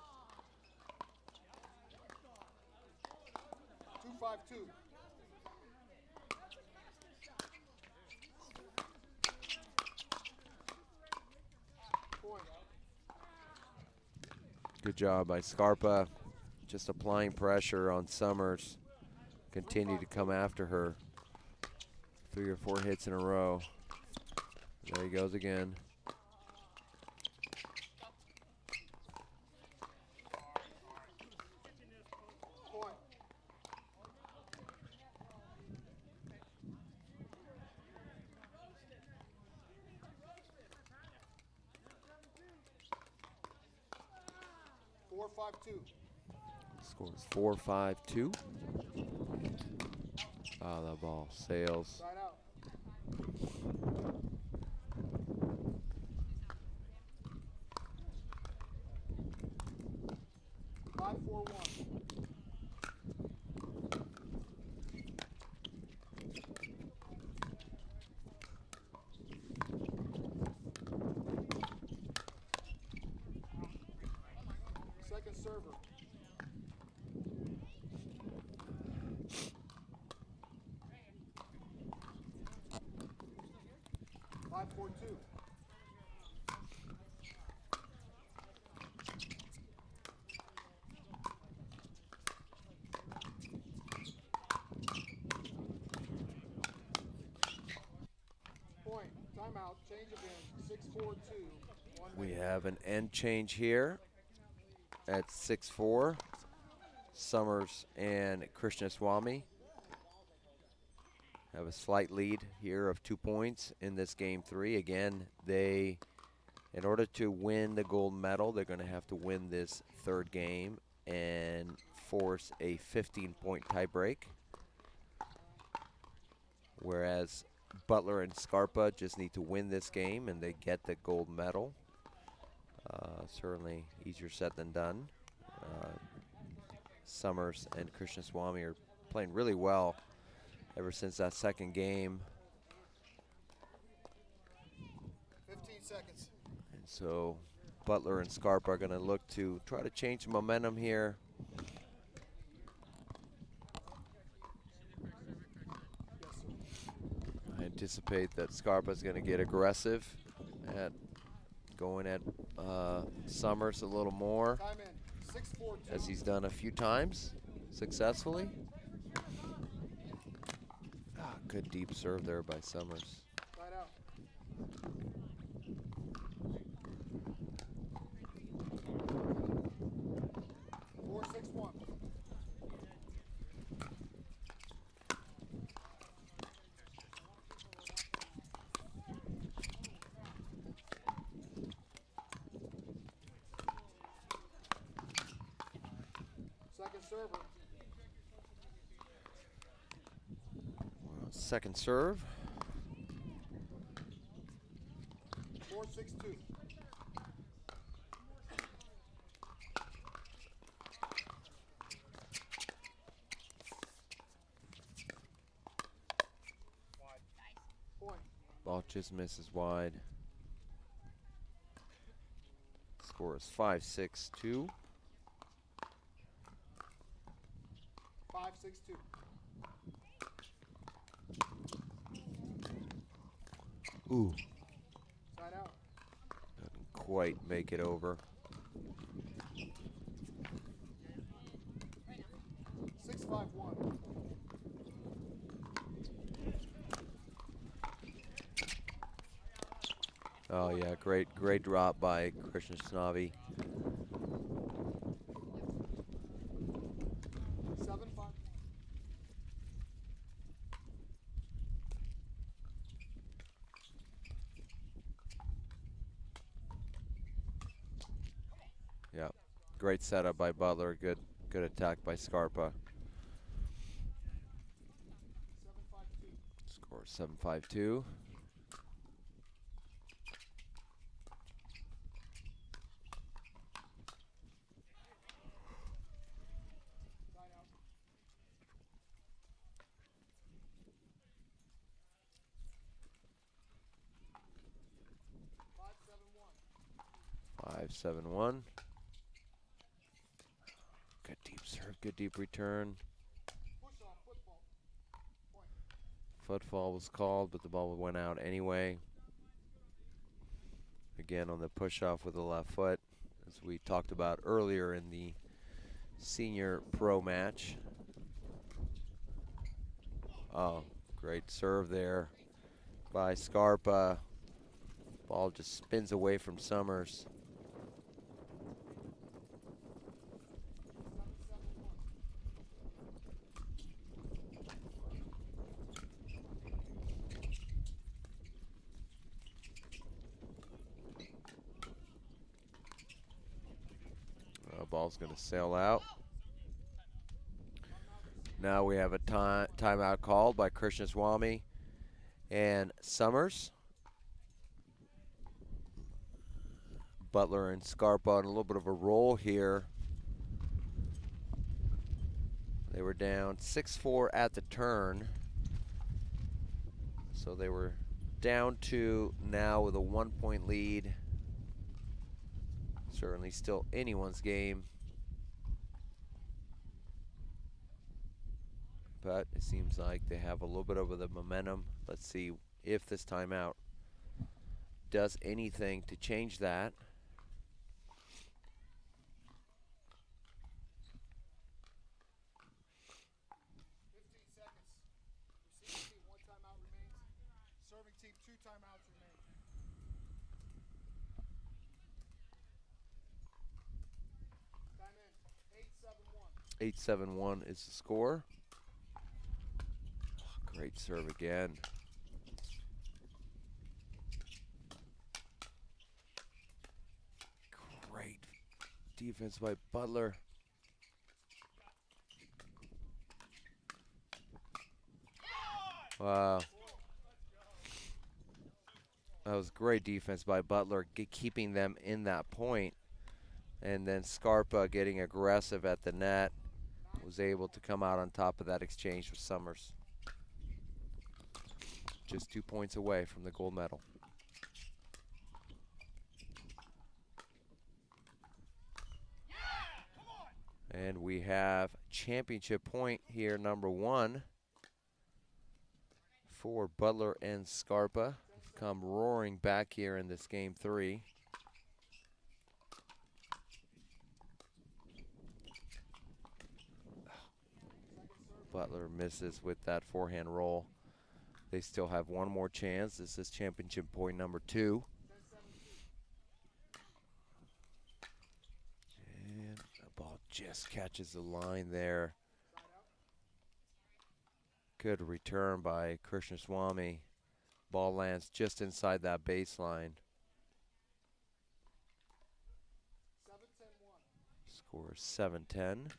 2-5-2. Point. Good job by Scarpa. Just applying pressure on Summers. Continue to come after her. 3 or 4 hits in a row. There he goes again. Point. Four, 5-2. Score is 4-5-2. Oh, that ball sails. Side out. 5-4-1. Second server. 5-4-2. Point. Timeout. Change of end. 6-4-2. We have an end change here at 6-4. Summers and Krishnaswamy have a slight lead here of 2 points in this game 3. Again, in order to win the gold medal, they're going to have to win this 3rd game and force a 15-point tiebreak. Whereas Butler and Scarpa just need to win this game and they get the gold medal. Certainly easier said than done. Summers and Krishnaswamy are playing really well ever since that 2nd game. 15 seconds. And so Butler and Scarpa are going to look to try to change the momentum here. I anticipate that Scarpa is going to get aggressive at going at Summers a little more, Time in. 6-4-2. as he's done a few times successfully. Good deep serve there by Summers. Side out. 4-6-1. Second server. Second serve. 4-6-2. Point. Ball just misses wide. Score is 5-6-2. 5-6-2. Ooh, Side out. doesn't quite make it over. 6-5-1. Oh yeah, great drop by Krishnaswamy. Great setup by Butler. Good attack by Scarpa. 7-5-2. Score 7-5-2. Timeout. 5-7-1. 5-7-1. Good deep serve, good deep return. Push off football. Point. Football was called, but the ball went out anyway. Again on the push off with the left foot, as we talked about earlier in the senior pro match. Oh, great serve there by Scarpa. Ball just spins away from Summers. 7-7-1. Ball's going to sail out. Now we have a timeout called by Krishnaswamy and Summers. Butler and Scarpa on a little bit of a roll here. They were down 6-4 at the turn. So they were down 2 now with a 1-point lead. Certainly still anyone's game. But it seems like they have a little bit of the momentum. Let's see if this timeout does anything to change that. 15 seconds. Receiving team, 1 timeout remains. Serving team, 2 timeouts remain. Time in. 8-7-1. 8-7-1 is the score. Great serve again. Great defense by Butler. Wow. That was great defense by Butler, keeping them in that point. And then Scarpa getting aggressive at the net, was able to come out on top of that exchange with Summers. Just 2 points away from the gold medal. And we have championship point here, number 1 for Butler and Scarpa. Come roaring back here in this game 3. Butler misses with that forehand roll. They still have one more chance. This is championship point number 2. And the ball just catches the line there. Good return by Krishnaswamy. Ball lands just inside that baseline. 7-10-1. Score 7-10.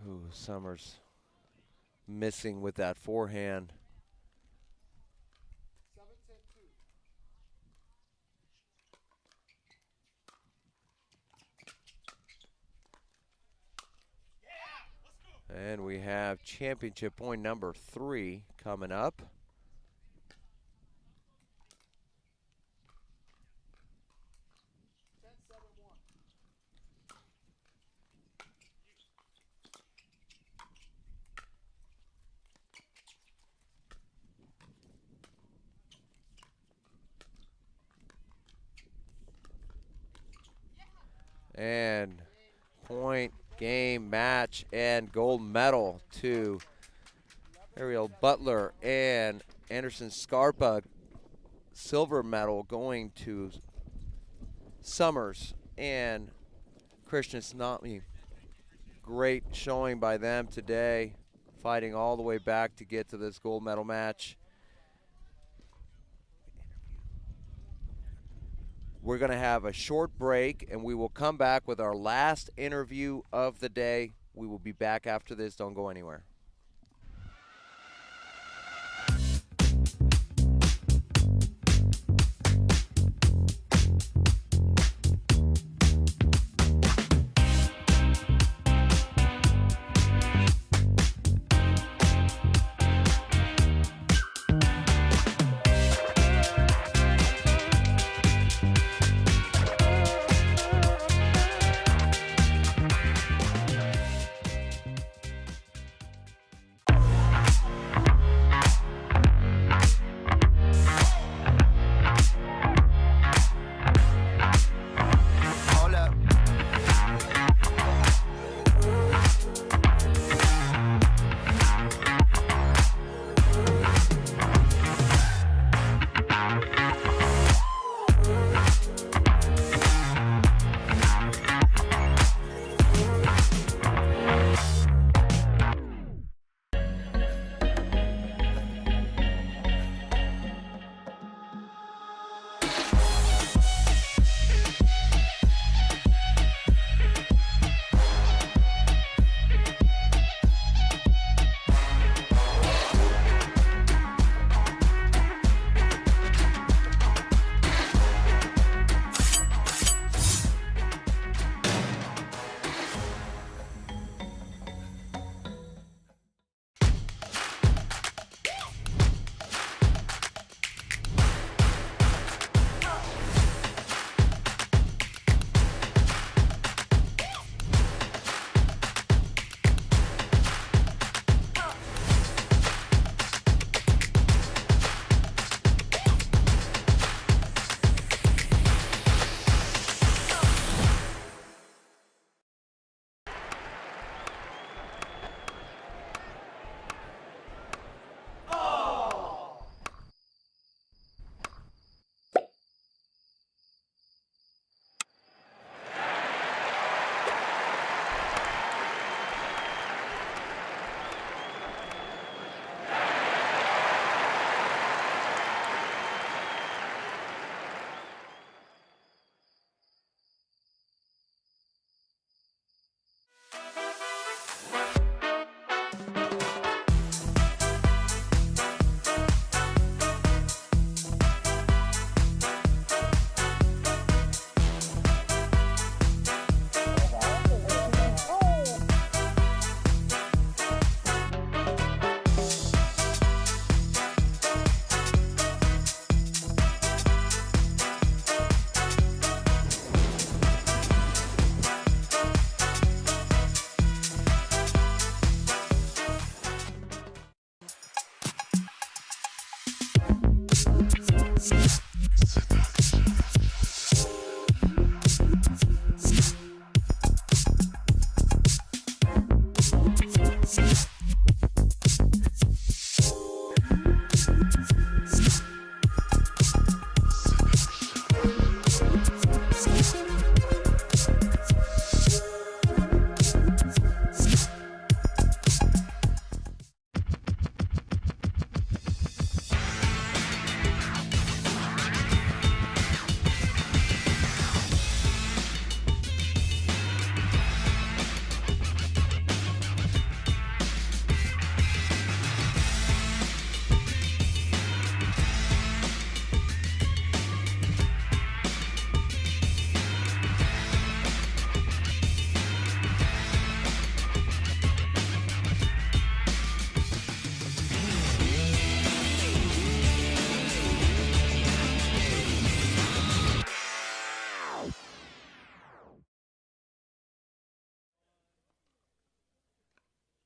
Ooh, Summers missing with that forehand. 7-10-2. And we have championship point number 3 coming up. And point, game, match, and gold medal to Ariel Butler and Anderson Scarpa. Silver medal going to Summers and Krishnaswamy. great showing by them today, fighting all the way back to get to this gold medal match. We're going to have a short break, and we will come back with our last interview of the day. We will be back after this. Don't go anywhere.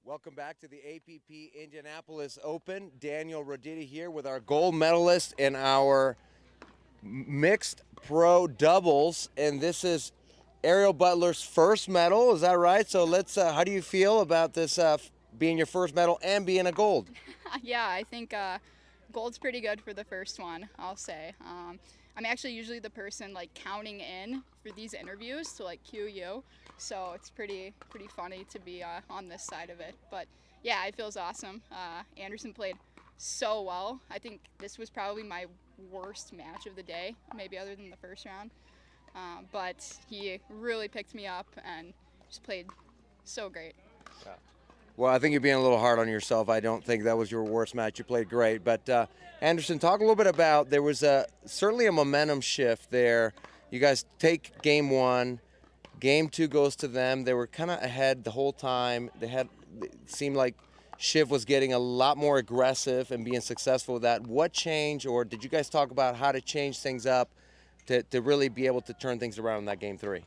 Welcome back to the APP Indianapolis Open. Daniel Roditi here with our gold medalist in our mixed pro doubles, and this is Ariel Butler's first medal. Is that right? So let's. How do you feel about this being your first medal and being a gold? Yeah, I think gold's pretty good for the first one, I'll say. I'm actually usually the person like counting in for these interviews to like cue you, so it's pretty funny to be on this side of it. But yeah, it feels awesome. Anderson played so well. I think this was probably my worst match of the day, maybe other than the first round. But he really picked me up and just played so great. Well, I think you're being a little hard on yourself. I don't think that was your worst match. You played great. But Anderson, talk a little bit about, there was certainly a momentum shift there. You guys take game one. Game two goes to them. They were kind of ahead the whole time. It seemed like Shiv was getting a lot more aggressive and being successful with that. What changed, or did you guys talk about how to change things up to really be able to turn things around in that game three?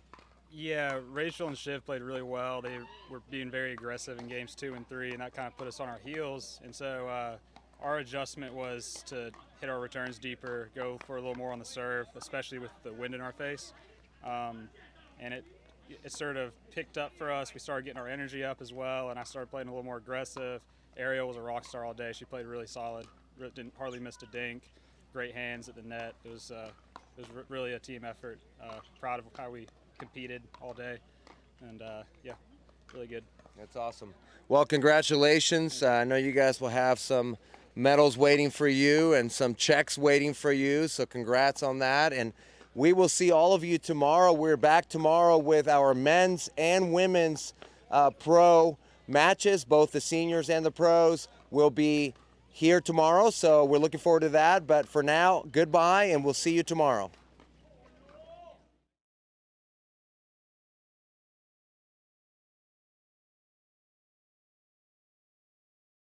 Yeah, Rachel and Shiv played really well. They were being very aggressive in games 2 and 3, and that kind of put us on our heels. And so our adjustment was to hit our returns deeper, go for a little more on the serve, especially with the wind in our face. And it sort of picked up for us. We started getting our energy up as well, and I started playing a little more aggressive. Ariel was a rock star all day. She played really solid. Hardly missed a dink. Great hands at the net. It was really a team effort. Proud of how we competed all day, and yeah, really good. That's awesome. Well, congratulations. I know you guys will have some medals waiting for you and some checks waiting for you, so congrats on that. And we will see all of you tomorrow. We're back tomorrow with our men's and women's pro matches. Both the seniors and the pros will be here tomorrow, so we're looking forward to that. But for now, goodbye, and we'll see you tomorrow.